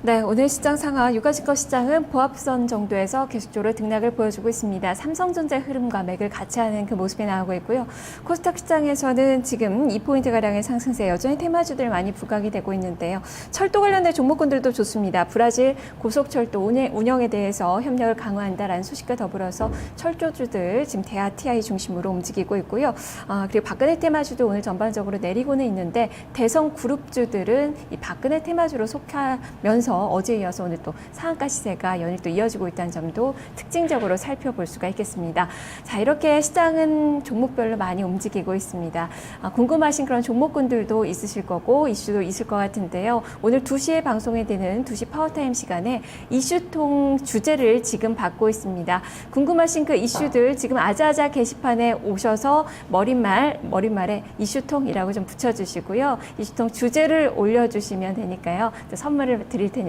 네, 오늘 시장 상황 유가증권 시장은 보합선 정도에서 계속적으로 등락을 보여주고 있습니다. 삼성전자 흐름과 맥을 같이 하는 그 모습이 나오고 있고요. 코스닥 시장에서는 지금 2포인트가량의 상승세 여전히 테마주들 많이 부각이 되고 있는데요. 철도 관련된 종목군들도 좋습니다. 브라질 고속철도 운영에 대해서 협력을 강화한다라는 소식과 더불어서 철도주들 지금 대하 TI 중심으로 움직이고 있고요. 그리고 박근혜 테마주도 오늘 전반적으로 내리고는 있는데 대성 그룹주들은 이 박근혜 테마주로 속하면서 어제에 이어서 오늘 또 상한가 시세가 연일 또 이어지고 있다는 점도 특징적으로 살펴볼 수가 있겠습니다. 자, 이렇게 시장은 종목별로 많이 움직이고 있습니다. 궁금하신 그런 종목군들도 있으실 거고 이슈도 있을 것 같은데요. 오늘 2시에 방송이 되는 2시 파워타임 시간에 이슈통 주제를 지금 받고 있습니다. 궁금하신 그 이슈들 지금 아자아자 게시판에 오셔서 머릿말에 이슈통이라고 좀 붙여주시고요. 이슈통 주제를 올려주시면 되니까요. 선물을 드릴 테니까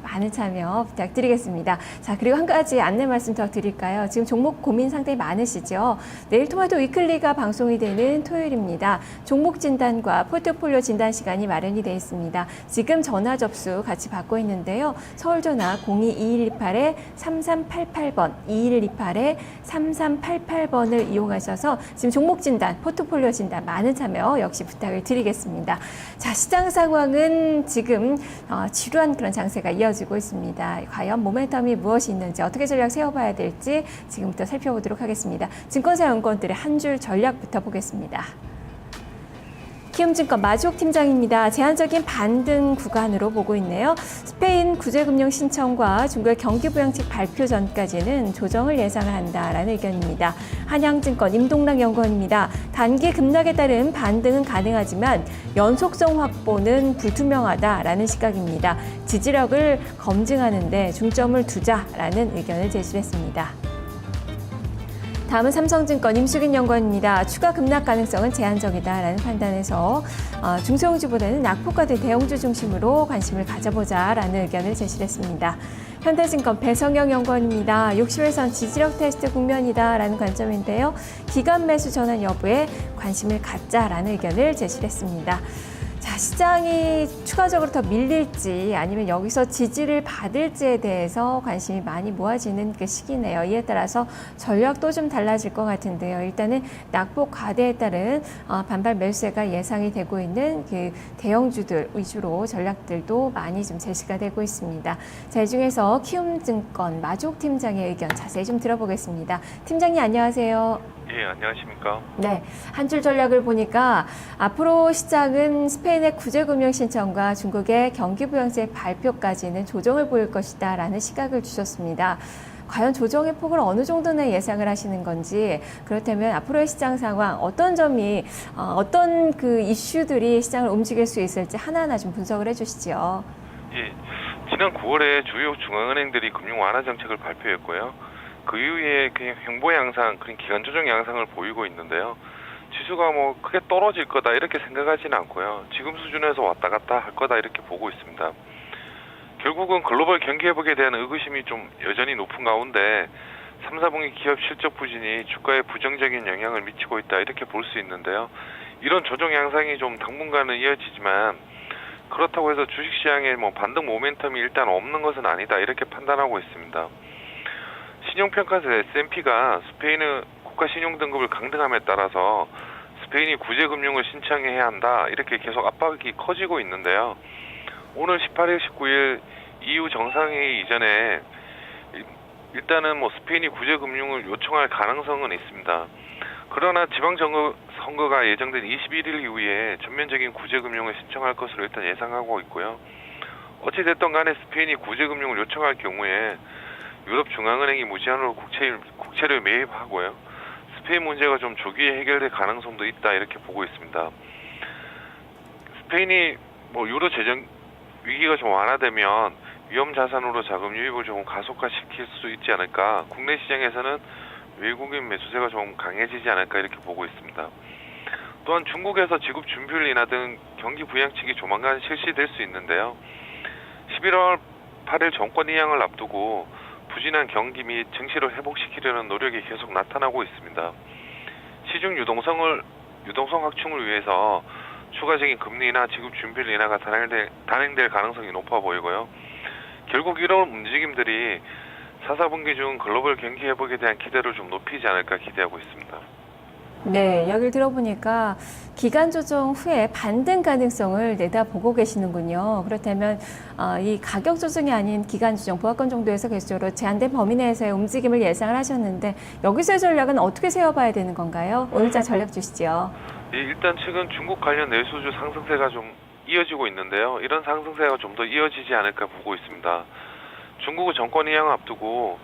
많은 참여 부탁드리겠습니다. 자, 그리고 한 가지 안내 말씀 더 드릴까요? 지금 종목 고민 상당히 많으시죠? 내일 토마토 위클리가 방송이 되는 토요일입니다. 종목 진단과 포트폴리오 진단 시간이 마련이 되어 있습니다. 지금 전화 접수 같이 받고 있는데요. 서울 전화 02-2128-3388번, 2128-3388번을 이용하셔서 지금 종목 진단, 포트폴리오 진단 많은 참여 역시 부탁을 드리겠습니다. 자, 시장 상황은 지금 지루한 그런 장세가 이어지고 있습니다. 과연 모멘텀이 무엇이 있는지 어떻게 전략 세워봐야 될지 지금부터 살펴보도록 하겠습니다. 증권사 연구원들의 한 줄 전략부터 보겠습니다. 키움증권 마주옥 팀장입니다. 제한적인 반등 구간으로 보고 있네요. 스페인 구제금융 신청과 중국의 경기부양책 발표 전까지는 조정을 예상을 한다라는 의견입니다. 한양증권 임동락 연구원입니다. 단기 급락에 따른 반등은 가능하지만 연속성 확보는 불투명하다라는 시각입니다. 지지력을 검증하는 데 중점을 두자라는 의견을 제시했습니다. 다음은 삼성증권 임수긴 연구원입니다. 추가 급락 가능성은 제한적이다라는 판단에서 중소형주보다는 낙폭과대 대형주 중심으로 관심을 가져보자라는 의견을 제시했습니다. 현대증권 배성영 연구원입니다. 60일선 지지력 테스트 국면이다라는 관점인데요. 기간 매수 전환 여부에 관심을 갖자라는 의견을 제시했습니다. 자, 시장이 추가적으로 더 밀릴지 아니면 여기서 지지를 받을지에 대해서 관심이 많이 모아지는 그 시기네요. 이에 따라서 전략도 좀 달라질 것 같은데요. 일단은 낙폭 과대에 따른 반발 매수세가 예상이 되고 있는 그 대형주들 위주로 전략들도 많이 좀 제시가 되고 있습니다. 자, 이 중에서 키움증권 마주옥 팀장의 의견 자세히 좀 들어보겠습니다. 팀장님 안녕하세요. 예, 안녕하십니까. 네, 한 줄 전략을 보니까 앞으로 시장은 스페인의 구제금융 신청과 중국의 경기부양책 발표까지는 조정을 보일 것이다 라는 시각을 주셨습니다. 과연 조정의 폭을 어느 정도는 예상을 하시는 건지, 그렇다면 앞으로의 시장 상황 어떤 점이 어떤 그 이슈들이 시장을 움직일 수 있을지 하나하나 좀 분석을 해주시죠. 예, 지난 9월에 주요 중앙은행들이 금융 완화 정책을 발표했고요. 그 이후에 그냥 횡보 양상, 그런 기간 조정 양상을 보이고 있는데요. 지수가 뭐 크게 떨어질 거다 이렇게 생각하지는 않고요. 지금 수준에서 왔다 갔다 할 거다 이렇게 보고 있습니다. 결국은 글로벌 경기 회복에 대한 의구심이 좀 여전히 높은 가운데 3, 4분기 기업 실적 부진이 주가에 부정적인 영향을 미치고 있다 이렇게 볼 수 있는데요. 이런 조정 양상이 좀 당분간은 이어지지만 그렇다고 해서 주식시장에 뭐 반등 모멘텀이 일단 없는 것은 아니다 이렇게 판단하고 있습니다. 신용평가사 S&P가 스페인의 국가신용등급을 강등함에 따라서 스페인이 구제금융을 신청해야 한다 이렇게 계속 압박이 커지고 있는데요. 오늘 18일, 19일 EU 정상회의 이전에 일단은 뭐 스페인이 구제금융을 요청할 가능성은 있습니다. 그러나 지방선거가 예정된 21일 이후에 전면적인 구제금융을 신청할 것으로 일단 예상하고 있고요. 어찌됐든 간에 스페인이 구제금융을 요청할 경우에 유럽중앙은행이 무제한으로 국채를 매입하고요. 스페인 문제가 좀 조기에 해결될 가능성도 있다 이렇게 보고 있습니다. 스페인이 뭐 유로 재정 위기가 좀 완화되면 위험 자산으로 자금 유입을 조금 가속화시킬 수 있지 않을까. 국내 시장에서는 외국인 매수세가 좀 강해지지 않을까 이렇게 보고 있습니다. 또한 중국에서 지급 준비율 인하 등 경기 부양책이 조만간 실시될 수 있는데요. 11월 8일 정권 이양을 앞두고 부진한 경기 및 증시를 회복시키려는 노력이 계속 나타나고 있습니다. 시중 유동성 확충을 위해서 추가적인 금리 인하, 지급 준비율 인하가 단행될 가능성이 높아 보이고요. 결국 이런 움직임들이 4, 4분기 중 글로벌 경기 회복에 대한 기대를 좀 높이지 않을까 기대하고 있습니다. 네, 이야기를 들어보니까 기간 조정 후에 반등 가능성을 내다보고 계시는군요. 그렇다면 이 가격 조정이 아닌 기간 조정, 보합권 정도에서 계속적으로 제한된 범위 내에서의 움직임을 예상을 하셨는데 여기서의 전략은 어떻게 세워봐야 되는 건가요? 오늘자 전략 주시죠. 일단 최근 중국 관련 내수주 상승세가 좀 이어지고 있는데요. 이런 상승세가 좀 더 이어지지 않을까 보고 있습니다. 중국의 정권 이양을 앞두고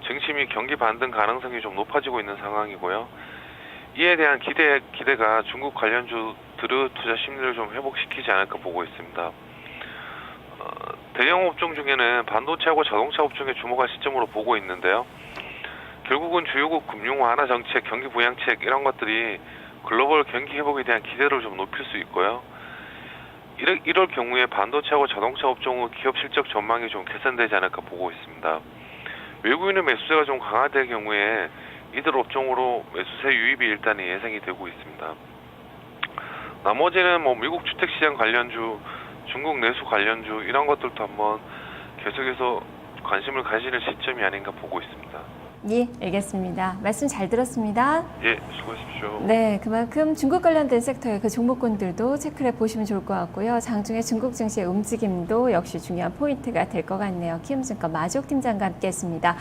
증시 및 경기 반등 가능성이 좀 높아지고 있는 상황이고요. 이에 대한 기대가 중국 관련주들의 투자 심리를 좀 회복시키지 않을까 보고 있습니다. 대형 업종 중에는 반도체하고 자동차 업종에 주목할 시점으로 보고 있는데요. 결국은 주요국 금융 완화 정책, 경기 부양책 이런 것들이 글로벌 경기 회복에 대한 기대를 좀 높일 수 있고요. 이럴 경우에 반도체하고 자동차 업종의 기업 실적 전망이 좀 개선되지 않을까 보고 있습니다. 외국인의 매수세가 좀 강화될 경우에 이들 업종으로 매수세 유입이 일단 예상이 되고 있습니다. 나머지는 미국 주택시장 관련주, 중국 내수 관련주 이런 것들도 한번 계속해서 관심을 가지는 시점이 아닌가 보고 있습니다. 예, 알겠습니다. 말씀 잘 들었습니다. 예, 수고하십시오. 네, 그만큼 중국 관련된 섹터의 그 종목군들도 체크를 해보시면 좋을 것 같고요. 장중에 중국 증시의 움직임도 역시 중요한 포인트가 될 것 같네요. 키움증권 마지옥 팀장과 함께했습니다.